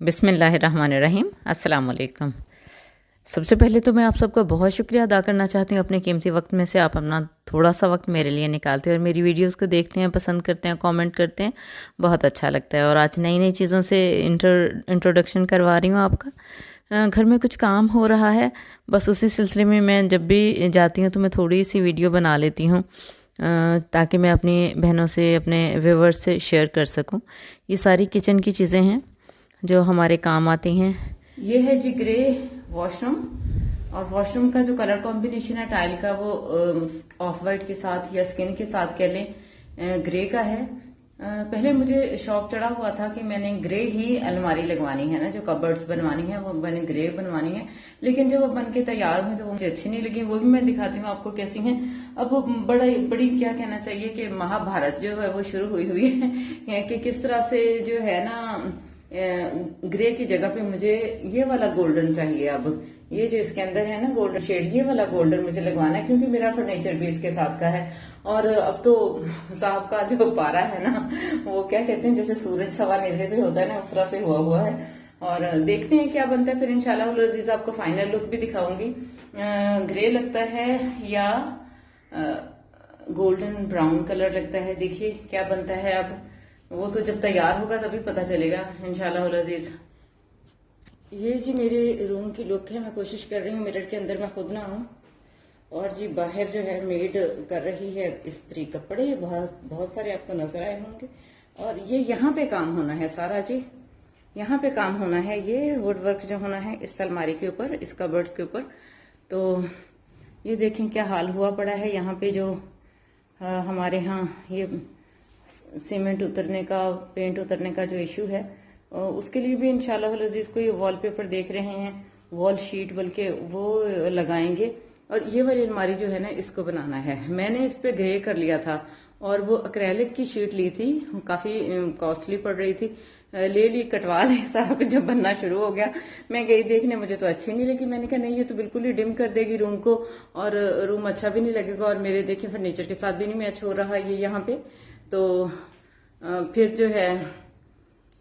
बिस्मिल्लाहिर्रहमानिर्रहीम। अस्सलाम वालेकुम। सबसे पहले तो मैं आप सबका बहुत शुक्रिया अदा करना चाहती हूँ। अपने कीमती वक्त में से आप अपना थोड़ा सा वक्त मेरे लिए निकालते हैं और मेरी वीडियोस को देखते हैं, पसंद करते हैं, कमेंट करते हैं, बहुत अच्छा लगता है। और आज नई नई चीज़ों से इंट्रोडक्शन करवा रही हूँ आपका। घर में कुछ काम हो रहा है, बस उसी सिलसिले में मैं जब भी जाती हूँ तो मैं थोड़ी सी वीडियो बना लेती हूँ ताकि मैं अपनी बहनों से, अपने व्यूवर्स से शेयर कर सकूँ। ये सारी किचन की चीज़ें हैं जो हमारे काम आती हैं। ये है जी ग्रे वॉशरूम, और वॉशरूम का जो कलर कॉम्बिनेशन है टाइल का वो ऑफ वाइट के साथ या स्किन के साथ कह लें ग्रे का है। पहले मुझे शौक चढ़ा हुआ था कि मैंने ग्रे ही अलमारी लगवानी है ना, जो कबर्ड्स बनवानी है वो मैंने ग्रे बनवानी है। लेकिन जब वो बन के तैयार हुई तो वो मुझे अच्छी नहीं लगी। वो भी मैं दिखाती हूँ आपको कैसी हैं। अब बड़ी क्या कहना चाहिए कि महाभारत जो है वो शुरू हुई है कि किस तरह से जो है ना ग्रे की जगह पे मुझे ये वाला गोल्डन चाहिए। अब ये जो इसके अंदर है ना गोल्डन शेड, ये वाला गोल्डन मुझे लगवाना है क्योंकि मेरा फर्नीचर भी इसके साथ का है। और अब तो साहब का जो पारा है ना, वो क्या कहते हैं जैसे सूरज सवा नेज़े पे होता है ना, उस तरह से हुआ है। और देखते हैं क्या बनता है। फिर इंशाल्लाह अज़ीज आपको फाइनल लुक भी दिखाऊंगी। ग्रे लगता है या गोल्डन ब्राउन कलर लगता है, देखिए क्या बनता है। अब वो तो जब तैयार होगा तभी पता चलेगा इंशाल्लाह अज़ीज। ये जी मेरे रूम की लुक है। मैं कोशिश कर रही हूँ मिरर के अंदर मैं खुद ना हूँ। और जी बाहर जो है मेड कर रही है इस्त्री कपड़े, बहुत सारे आपको नजर आए होंगे। और ये यहाँ पे काम होना है सारा जी, यहाँ पे काम होना है। ये वुड वर्क जो होना है इस अलमारी के ऊपर, इस कबर्ड्स के ऊपर। तो ये देखें क्या हाल हुआ पड़ा है यहाँ पे। जो हमारे यहाँ ये सीमेंट उतरने का, पेंट उतरने का जो इशू है, उसके लिए भी इंशाल्लाह अज़ीज को ये वॉलपेपर देख रहे हैं, वॉल शीट बल्कि वो लगाएंगे। और ये वाली अलमारी जो है ना इसको बनाना है। मैंने इस पे ग्रे कर लिया था और वो एक्रेलिक की शीट ली थी, काफी कॉस्टली पड़ रही थी। ले ली, कटवा ली, सारा कुछ जब बनना शुरू हो गया मैं गई देखने, मुझे तो अच्छी नहीं लगी। मैंने कहा नहीं ये तो बिल्कुल ही डिम कर देगी रूम को और रूम अच्छा भी नहीं लगेगा और मेरे देखिए फर्नीचर के साथ भी नहीं मैच हो रहा ये यहाँ पे। तो फिर जो है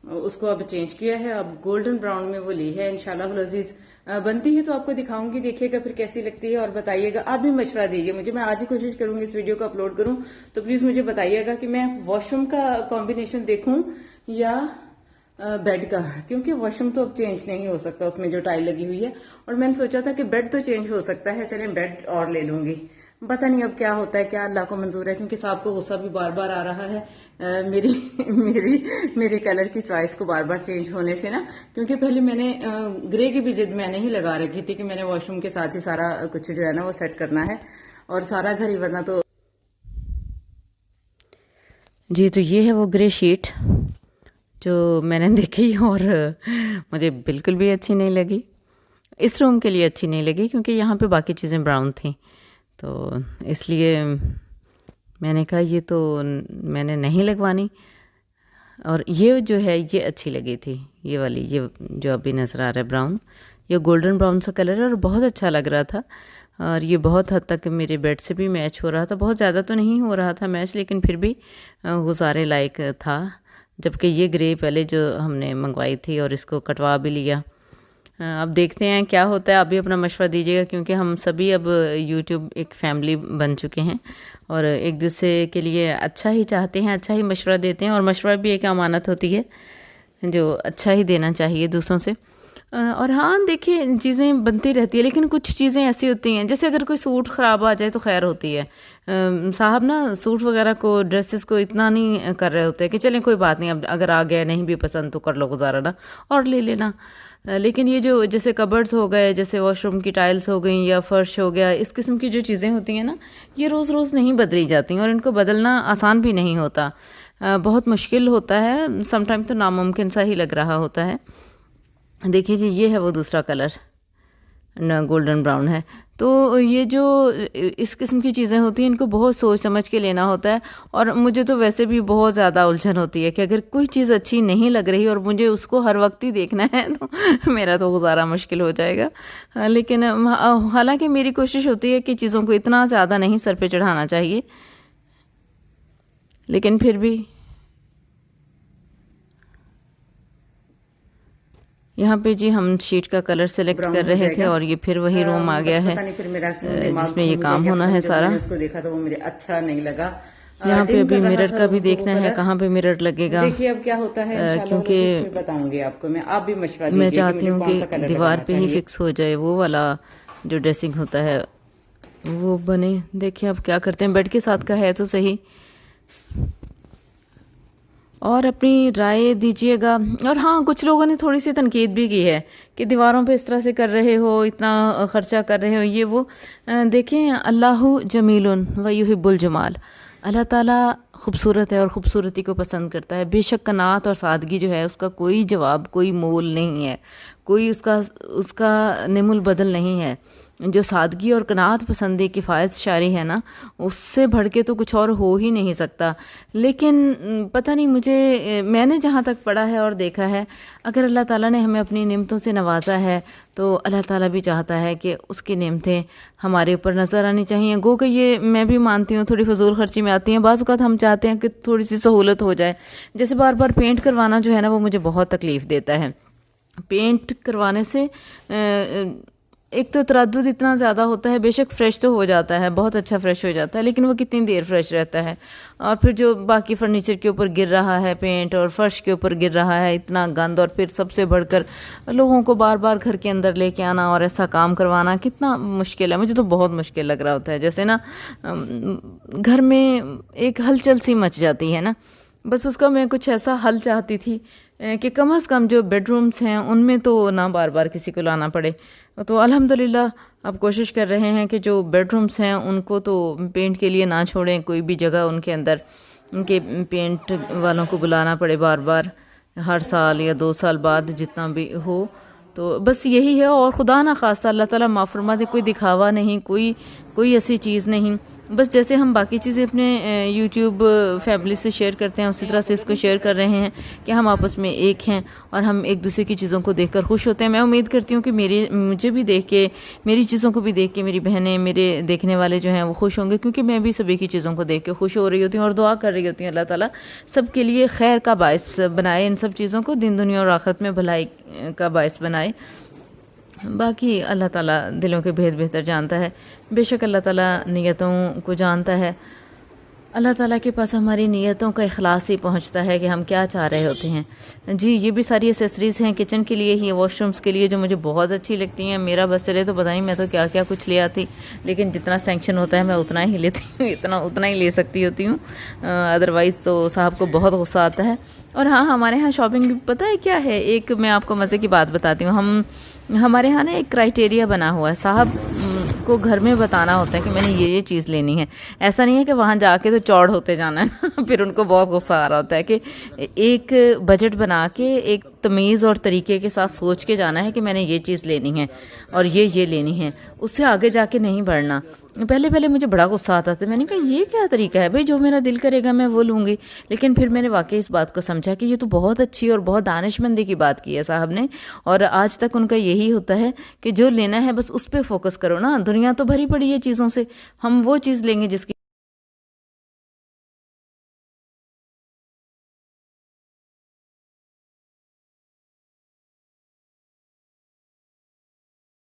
उसको अब चेंज किया है, अब गोल्डन ब्राउन में वो ली है। इंशाल्लाह अज़ीज बनती है तो आपको दिखाऊंगी, देखिएगा फिर कैसी लगती है और बताइएगा। आप भी मशवरा दीजिए मुझे, मैं आज ही कोशिश करूंगी इस वीडियो को अपलोड करूं। तो प्लीज मुझे बताइएगा कि मैं वॉशरूम का कॉम्बिनेशन देखूं या बेड का, क्योंकि वॉशरूम तो अब चेंज नहीं हो सकता, उसमें जो टाइल लगी हुई है। और मैंने सोचा था कि बेड तो चेंज हो सकता है, चले बेड और ले लूंगी। पता नहीं अब क्या होता है, क्या अल्लाह को मंजूर है, क्योंकि साहब को गुस्सा भी बार बार आ रहा है मेरी मेरी कलर की चॉइस को बार बार चेंज होने से ना। क्योंकि पहले मैंने ग्रे की भी जिद मैंने ही लगा रखी थी कि मैंने वॉशरूम के साथ ही सारा कुछ जो है ना वो सेट करना है और सारा घर ही, वरना तो जी। तो ये है वो ग्रे शीट जो मैंने देखी और मुझे बिल्कुल भी अच्छी नहीं लगी। इस रूम के लिए अच्छी नहीं लगी क्योंकि यहाँ पे बाकी चीज़ें ब्राउन थी, तो इसलिए मैंने कहा ये तो मैंने नहीं लगवानी। और ये जो है ये अच्छी लगी थी, ये वाली, ये जो अभी नज़र आ रहा है ब्राउन, ये गोल्डन ब्राउन सा कलर है और बहुत अच्छा लग रहा था। और ये बहुत हद तक मेरे बेड से भी मैच हो रहा था। बहुत ज़्यादा तो नहीं हो रहा था मैच, लेकिन फिर भी गुजारे लायक था। जबकि ये ग्रे पहले जो हमने मंगवाई थी और इसको कटवा भी लिया। अब देखते हैं क्या होता है। आप भी अपना मशवरा दीजिएगा क्योंकि हम सभी अब यूट्यूब एक फैमिली बन चुके हैं और एक दूसरे के लिए अच्छा ही चाहते हैं, अच्छा ही मशवरा देते हैं। और मशवरा भी एक अमानत होती है जो अच्छा ही देना चाहिए दूसरों से। और हाँ देखिए चीज़ें बनती रहती है, लेकिन कुछ चीज़ें ऐसी होती हैं जैसे अगर कोई सूट ख़राब आ जाए तो खैर होती है। साहब ना सूट वगैरह को, ड्रेसेस को इतना नहीं कर रहे होते कि चलें कोई बात नहीं, अब अगर आ गया नहीं भी पसंद तो कर लो गुजारा ना और ले लेना। लेकिन ये जो जैसे कबर्ड्स हो गए, जैसे वॉशरूम की टाइल्स हो गई या फर्श हो गया, इस किस्म की जो चीज़ें होती हैं ना, ये रोज़ रोज़ नहीं बदली जाती और इनको बदलना आसान भी नहीं होता, बहुत मुश्किल होता है। समटाइम तो नामुमकिन सा ही लग रहा होता है। देखिए जी ये है वो दूसरा कलर, न गोल्डन ब्राउन है। तो ये जो इस किस्म की चीज़ें होती हैं इनको बहुत सोच समझ के लेना होता है। और मुझे तो वैसे भी बहुत ज़्यादा उलझन होती है कि अगर कोई चीज़ अच्छी नहीं लग रही और मुझे उसको हर वक्त ही देखना है तो मेरा तो गुजारा मुश्किल हो जाएगा। लेकिन हालांकि मेरी कोशिश होती है कि चीज़ों को इतना ज़्यादा नहीं सर पे चढ़ाना चाहिए, लेकिन फिर भी यहाँ पे जी हम शीट का कलर सेलेक्ट कर रहे थे और ये फिर वही रूम आ गया है जिसमें ये काम होना है सारा। उसको देखा तो वो मुझे अच्छा नहीं लगा। यहाँ पे अभी मिरर का भी देखना है कहाँ पे मिरर लगेगा। देखिए अब क्या होता है, क्योंकि बताऊंगी आपको मैं, आप भी मशवरा दीजिए। मैं चाहती हूँ कि दीवार पे ही फिक्स हो जाए वो वाला जो ड्रेसिंग होता है वो बने। देखिए अब क्या करते हैं, बेड के साथ का है तो सही, और अपनी राय दीजिएगा। और हाँ, कुछ लोगों ने थोड़ी सी तनकीद भी की है कि दीवारों पे इस तरह से कर रहे हो, इतना खर्चा कर रहे हो, ये वो। देखें, अल्लाहु जमीलुन व युहिब्बुल जमाल, अल्लाह ताला खूबसूरत है और ख़ूबसूरती को पसंद करता है। बेशक कनात और सादगी जो है उसका कोई जवाब, कोई मोल नहीं है, कोई उसका निमुल बदल नहीं है। जो सादगी और कनात पसंदी किफ़ायत शारी है ना, उससे बढ़ के तो कुछ और हो ही नहीं सकता। लेकिन पता नहीं, मैंने जहाँ तक पढ़ा है और देखा है, अगर अल्लाह ताला ने हमें अपनी नेमतों से नवाजा है तो अल्लाह ताला भी चाहता है कि उसकी नेमतें हमारे ऊपर नज़र आनी चाहिए। गो कि ये मैं भी मानती हूँ थोड़ी फजूल खर्ची में आती हैं। बाज़ औक़ात हम चाहते हैं कि थोड़ी सी सहूलत हो जाए। जैसे बार बार पेंट करवाना जो है ना, वो मुझे बहुत तकलीफ़ देता है। पेंट करवाने से एक तो तरद्दुद इतना ज़्यादा होता है। बेशक फ़्रेश तो हो जाता है, बहुत अच्छा फ़्रेश हो जाता है, लेकिन वो कितनी देर फ़्रेश रहता है। और फिर जो बाकी फर्नीचर के ऊपर गिर रहा है पेंट, और फर्श के ऊपर गिर रहा है इतना गंद, और फिर सबसे बढ़कर लोगों को बार बार घर के अंदर लेके आना और ऐसा काम करवाना कितना मुश्किल है। मुझे तो बहुत मुश्किल लग रहा होता है। जैसे ना घर में एक हलचल सी मच जाती है ना, बस उसका मैं कुछ ऐसा हल चाहती थी कि कम से कम जो बेडरूम्स हैं उनमें तो ना बार बार किसी को लाना पड़े। तो अल्हम्दुलिल्लाह अब कोशिश कर रहे हैं कि जो बेडरूम्स हैं उनको तो पेंट के लिए ना छोड़ें कोई भी जगह उनके अंदर, उनके पेंट वालों को बुलाना पड़े बार बार, हर साल या 2 साल बाद जितना भी हो। तो बस यही है। और खुदा ना खास्ता अल्लाह ताला माफ़ फरमा दे, कोई दिखावा नहीं, कोई ऐसी चीज़ नहीं। बस जैसे हम बाकी चीज़ें अपने यूट्यूब फैमिली से शेयर करते हैं, उसी तरह से इसको शेयर कर रहे हैं कि हम आपस में एक हैं और हम एक दूसरे की चीज़ों को देखकर खुश होते हैं। मैं उम्मीद करती हूँ कि मुझे भी देख के, मेरी चीज़ों को भी देख के मेरी बहनें, मेरे देखने वाले जो हैं वो खुश होंगे, क्योंकि मैं भी सभी की चीज़ों को देख के खुश हो रही होती हूँ और दुआ कर रही होती हूँ अल्लाह ताला सबके लिए खैर का बायस बनाए, इन सब चीज़ों को दिन दुनिया और आखिरत में भलाई का बायस बनाए। बाकी अल्लाह ताला दिलों के भेद बेहतर जानता है। बेशक अल्लाह ताला नियतों को जानता है। अल्लाह ताला के पास हमारी नियतों का इखलास ही पहुंचता है कि हम क्या चाह रहे होते हैं। जी, ये भी सारी एसेसरीज़ हैं किचन के लिए ही, वॉशरूम्स के लिए, जो मुझे बहुत अच्छी लगती हैं। मेरा बस चले तो पता नहीं मैं तो क्या क्या कुछ ले आती, लेकिन जितना सैंक्शन होता है मैं उतना ही लेती हूँ, उतना ही ले सकती होती हूँ। अदरवाइज़ तो साहब को बहुत गुस्सा आता है। और हाँ, हमारे यहाँ शॉपिंग पता है क्या है, एक मैं आपको मज़े की बात बताती हूँ। हमारे यहाँ ना एक क्राइटेरिया बना हुआ है, साहब को घर में बताना होता है कि मैंने ये चीज़ लेनी है। ऐसा नहीं है कि वहाँ जाके तो चौड़ होते जाना है ना फिर उनको बहुत गुस्सा आ रहा होता है कि एक बजट बना के, एक तमीज़ और तरीके के साथ सोच के जाना है कि मैंने ये चीज़ लेनी है और ये लेनी है, उससे आगे जाके नहीं बढ़ना। पहले मुझे बड़ा गुस्सा आता था। मैंने कहा ये क्या तरीका है भाई, जो मेरा दिल करेगा मैं वो लूँगी। लेकिन फिर मैंने वाकई इस बात को समझा कि ये तो बहुत अच्छी और बहुत दानिशमंदी की बात की है साहब ने। और आज तक उनका यही होता है कि जो लेना है बस उस पर फोकस करो ना, दुनिया तो भरी पड़ी है चीज़ों से, हम वो चीज़ लेंगे जिसकी